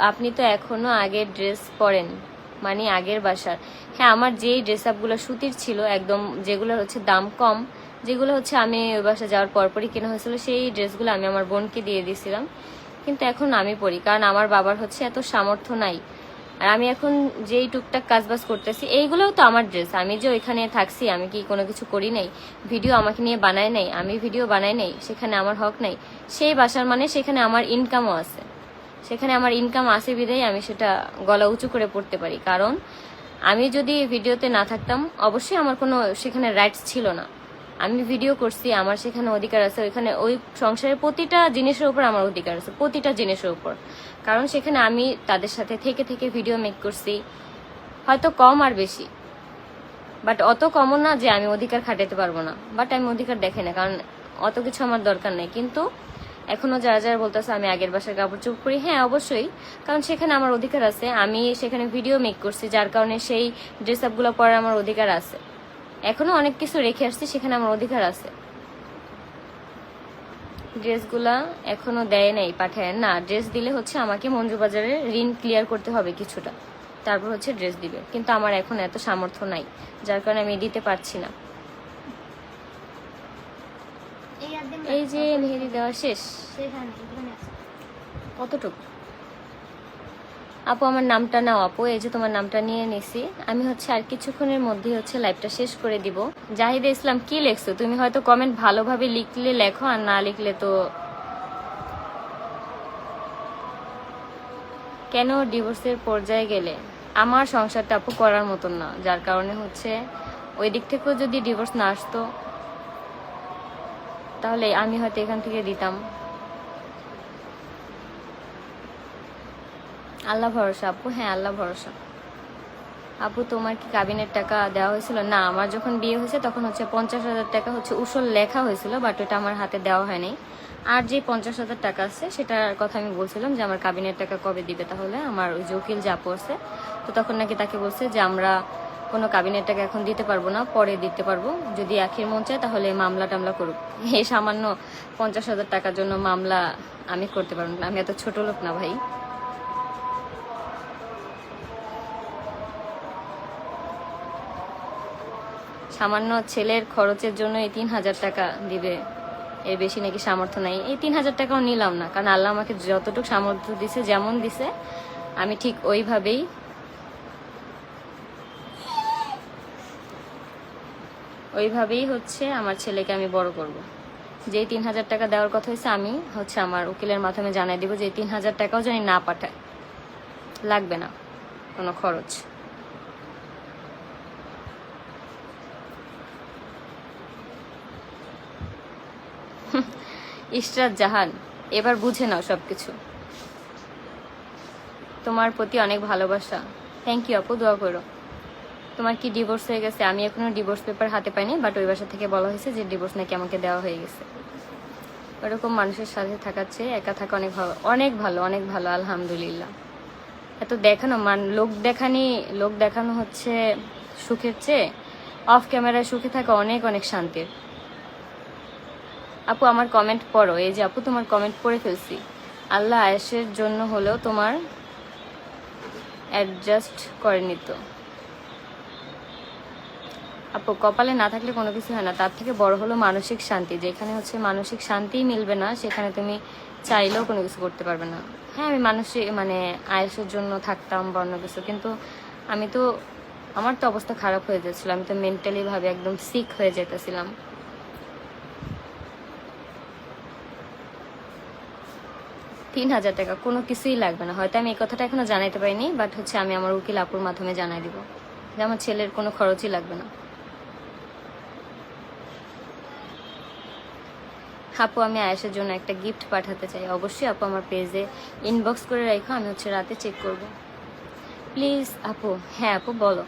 আপনি তো এখনো আগের ড্রেস পরেন, মানে আগের বাসার। হ্যাঁ, আমার যেই ড্রেস আপগুলো সুতির ছিল একদম, যেগুলো হচ্ছে দাম কম, যেগুলো হচ্ছে আমি ওই বাসা যাওয়ার পরপরই কেনা হয়েছিল, সেই ড্রেসগুলো আমি আমার বোনকে দিয়ে দিয়েছিলাম। কিন্তু এখন আমি পরি, কারণ আমার বাবার হচ্ছে এত সামর্থ্য নাই। আর আমি এখন যেই টুকটাক কাজবাজ করতেছি, এইগুলোও তো আমার ড্রেস। আমি যে ওইখানে থাকছি, আমি কি কোনো কিছু করি নাই? ভিডিও আমাকে নিয়ে বানাই নাই? আমি ভিডিও বানাই নাই, সেখানে আমার হক নাই? সেই বাসার মানে সেখানে আমার ইনকামও আছে, সেখানে আমার ইনকাম আছে বিধায় আমি সেটা গলা উঁচু করে পড়তে পারি। কারণ আমি যদি ভিডিওতে না থাকতাম, অবশ্যই আমার কোনো সেখানে রাইটস ছিল না। আমি ভিডিও করছি, আমার সেখানে অধিকার আছে, ওইখানে ওই সংসারের প্রতিটা জিনিসের উপর আমার অধিকার আছে, প্রতিটা জিনিসের উপর। কারণ সেখানে আমি তাদের সাথে থেকে থেকে ভিডিও মেক করছি, হয়তো কম আর বেশি, বাট অত কমও না যে আমি অধিকার খাটাতে পারবো না। বাট আমি অধিকার দেখি না, কারণ অত কিছু আমার দরকার নেই। কিন্তু এখনো যারা যারা বলতেছে আমি আগের বাসার কাপড় চোপড় পরি, হ্যাঁ অবশ্যই, কারণ সেখানে আমার অধিকার আছে। আমি সেখানে ভিডিও মেক করছি, যার কারণে সেই ড্রেস আপগুলো পরার আমার অধিকার আছে। এখনো অনেক কিছু রেখে আসছি, সেখানে আমার অধিকার আছে। ড্রেসগুলা এখনো দেয় নাই, পাঠায় না। ড্রেস দিলে হচ্ছে আমাকে মঞ্জুবাজারের ঋণ ক্লিয়ার করতে হবে কিছুটা, তারপর হচ্ছে ড্রেস দিবে। কিন্তু আমার এখন এত সামর্থ্য নাই, যার কারণে আমি দিতে পারছি না। এই যে মেহেদি দেওয়া শেষ, কতটুকু? আপু আমার নামটা নাও আপু, এই যে তোমার নামটা নিয়ে নিছি। আমি হচ্ছে আর কিছুক্ষণের মধ্যে হচ্ছে লাইভটা শেষ করে দিব। জাহিদা ইসলাম, কি লেখছো তুমি? হয়তো কমেন্ট ভালোভাবে লিখলে লেখো, আর না লিখলে তো। কেন ডিভোর্সের পর্যায়ে গেলে? আমার সংসারটা আপু করার মতন না, যার কারণে হচ্ছে ওই দিক থেকেও যদি ডিভোর্স না আসতো, তাহলে আমি হয়তো এখান থেকে দিতাম। আল্লাহ ভরসা আপু, হ্যাঁ আল্লাহ ভরসা। আপু তোমার কি কাবিনের টাকা দেওয়া হয়েছিল? না, আমার যখন বিয়ে হয়েছে তখন হচ্ছে 50,000 টাকা হচ্ছে উসল লেখা হয়েছিল, বাট ওটা আমার হাতে দেওয়া হয়নি। আর যে 50,000 টাকা আছে সেটার কথা আমি বলছিলাম যে আমার কাবিনের টাকা কবে দিবে। তাহলে আমার ওই যে উকিল যা পড়ছে, তো তখন নাকি তাকে বলছে যে আমরা কোনো কাবিনের টাকা এখন দিতে পারবো না, পরে দিতে পারবো, যদি আখির মন চায় তাহলে মামলা টামলা করুক। এই সামান্য 50,000 টাকার জন্য মামলা আমি করতে পারবো না, আমি এত ছোট লোক না ভাই। সামান্য ছেলের খরচের জন্য এই 3,000 টাকা দিবে, এর বেশি নাকি সামর্থ্য নাই। এই 3,000 টাকাও নিলাম না, কারণ আল্লাহ আমাকে যতটুকু সামর্থ্য দিছে, যেমন দিছে আমি ঠিক ওইভাবেই হচ্ছে আমার ছেলেকে আমি বড় করব। যেই 3,000 টাকা দেওয়ার কথা হয়েছে, আমি হচ্ছে আমার উকিলের মাধ্যমে জানাই দিব যে 3,000 টাকাও জানি না পাঠায়, লাগবে না কোনো খরচ। ইশরাত জাহান, এবার বুঝে নাও সবকিছু। তোমার প্রতি অনেক ভালোবাসা। থ্যাংক ইউ আপু, দোয়া করো। তোমার কি ডিভোর্স হয়ে গেছে? আমি এখনো ডিভোর্স পেপার হাতে পাইনি, বাট ওই বাসা থেকে বলা হয়েছে যে ডিভোর্স নাকি আমাকে দেওয়া হয়ে গেছে। ওরকম মানুষের সাথে থাকার চেয়ে একা থাকা অনেক ভালো, অনেক ভালো, অনেক ভালো, আলহামদুলিল্লাহ। এত দেখানো লোক দেখানো হচ্ছে সুখের চেয়ে অফ ক্যামেরায় সুখে থাকা অনেক অনেক শান্তির। আপু আমার কমেন্ট পড়ো। এই যে আপু তোমার কমেন্ট পড়ে ফেলছি। আল্লাহ আয়েশের জন্য হলেও তোমার অ্যাডজাস্ট করেনি তো। আপু কপালে না থাকলে কোনো কিছু হয় না, তার থেকে বড় হলো মানসিক শান্তি। যেখানে হচ্ছে মানসিক শান্তিই মিলবে না, সেখানে তুমি চাইলেও কোনো কিছু করতে পারবে না। হ্যাঁ, আমি মানে আয়েশের জন্য থাকতাম বা অন্য কিছু, কিন্তু আমার তো অবস্থা খারাপ হয়ে যাচ্ছিল, আমি তো মেন্টালি ভাবে একদম সিক হয়ে যেতেছিলাম। 3,000 টাকা কোনো কিছুই লাগবে না। হয়তো আমি এই কথাটা এখনো জানাইতে পারিনি, বাট হচ্ছে আমি আমার উকিল আপুর মাধ্যমে জানাই দিব যে আমার ছেলের কোনো খরচই লাগবে না। আপু আমি আয়েশের জন্য একটা গিফট পাঠাতে চাই। অবশ্যই আপু আমার পেজে ইনবক্স করে রাখো, আমি হচ্ছে রাতে চেক করব। প্লিজ আপু। হ্যাঁ আপু বলো।